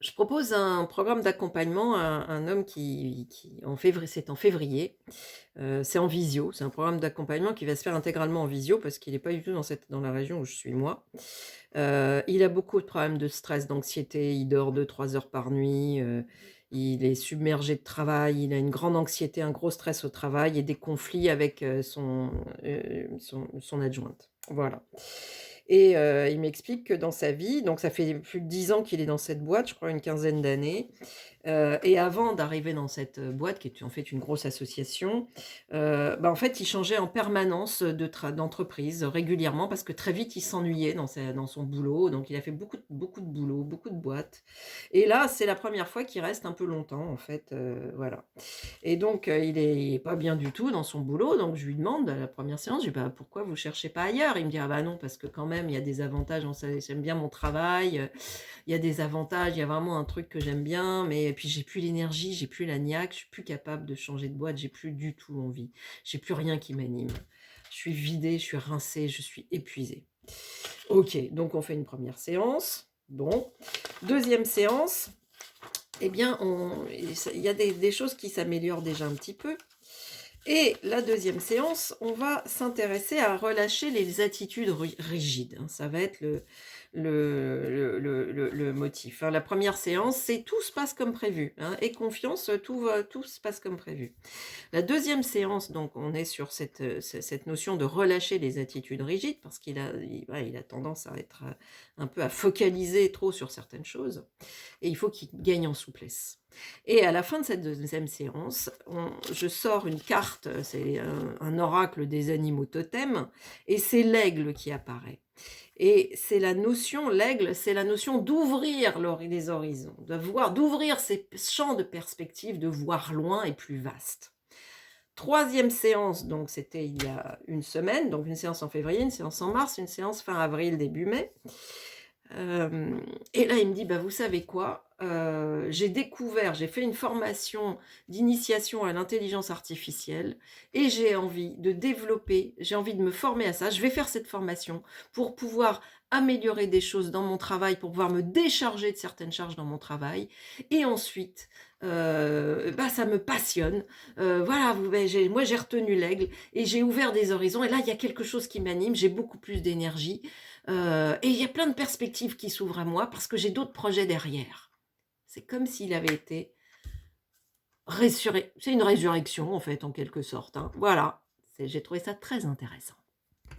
Je propose un programme d'accompagnement à un homme qui en février, c'est en février, c'est en visio. C'est un programme d'accompagnement qui va se faire intégralement en visio parce qu'il est pas du tout dans la région où je suis moi. Il a beaucoup de problèmes de stress, d'anxiété, il dort 2 3 heures par nuit, il est submergé de travail, il a une grande anxiété, un gros stress au travail et des conflits avec, son adjointe. Voilà. Et il m'explique que dans sa vie, donc ça fait plus de 10 ans qu'il est dans cette boîte, je crois une quinzaine d'années. Et avant d'arriver dans cette, boîte qui est en fait une grosse association, en fait, il changeait en permanence d'entreprise régulièrement parce que très vite il s'ennuyait dans son boulot. Donc il a fait beaucoup de boulot, beaucoup de boîtes et là, c'est la première fois qu'il reste un peu longtemps en fait, voilà. Et donc, il est pas bien du tout dans son boulot, donc je lui demande à la première séance, je lui dis: «Bah, pourquoi vous cherchez pas ailleurs?» Il me dit: «Ah bah non, parce que quand même il y a des avantages, j'aime bien mon travail, il y a des avantages, il y a vraiment un truc que j'aime bien, mais puis j'ai plus l'énergie, j'ai plus la niaque, je suis plus capable de changer de boîte, j'ai plus du tout envie. J'ai plus rien qui m'anime. Je suis vidée, je suis rincée, je suis épuisée». OK, donc on fait une première séance. Bon, deuxième séance, eh bien, il y a des choses qui s'améliorent déjà un petit peu. Et la deuxième séance, on va s'intéresser à relâcher les attitudes rigides, hein. Ça va être le motif, hein. La première séance, c'est tout se passe comme prévu, hein. Aie confiance, tout se passe comme prévu. La deuxième séance, donc on est sur cette notion de relâcher les attitudes rigides parce il a tendance à être, un peu à focaliser trop sur certaines choses et il faut qu'il gagne en souplesse. Et à la fin de cette deuxième séance, je sors une carte, c'est un oracle des animaux totems et c'est l'aigle qui apparaît. Et l'aigle, c'est la notion d'ouvrir les horizons, d'ouvrir ses champs de perspective, de voir loin et plus vaste. Troisième séance, donc c'était il y a une semaine, donc une séance en février, une séance en mars, une séance fin avril, début mai. Et là, il me dit: «Bah, vous savez quoi? J'ai fait une formation d'initiation à l'intelligence artificielle et j'ai envie de me former à ça. Je vais faire cette formation pour pouvoir améliorer des choses dans mon travail, pour pouvoir me décharger de certaines charges dans mon travail et ensuite, ça me passionne. Voilà, j'ai retenu l'aigle et j'ai ouvert des horizons et là, il y a quelque chose qui m'anime, j'ai beaucoup plus d'énergie, et il y a plein de perspectives qui s'ouvrent à moi parce que j'ai d'autres projets derrière». C'est comme s'il avait été c'est une résurrection en fait, en quelque sorte, hein. Voilà, j'ai trouvé ça très intéressant.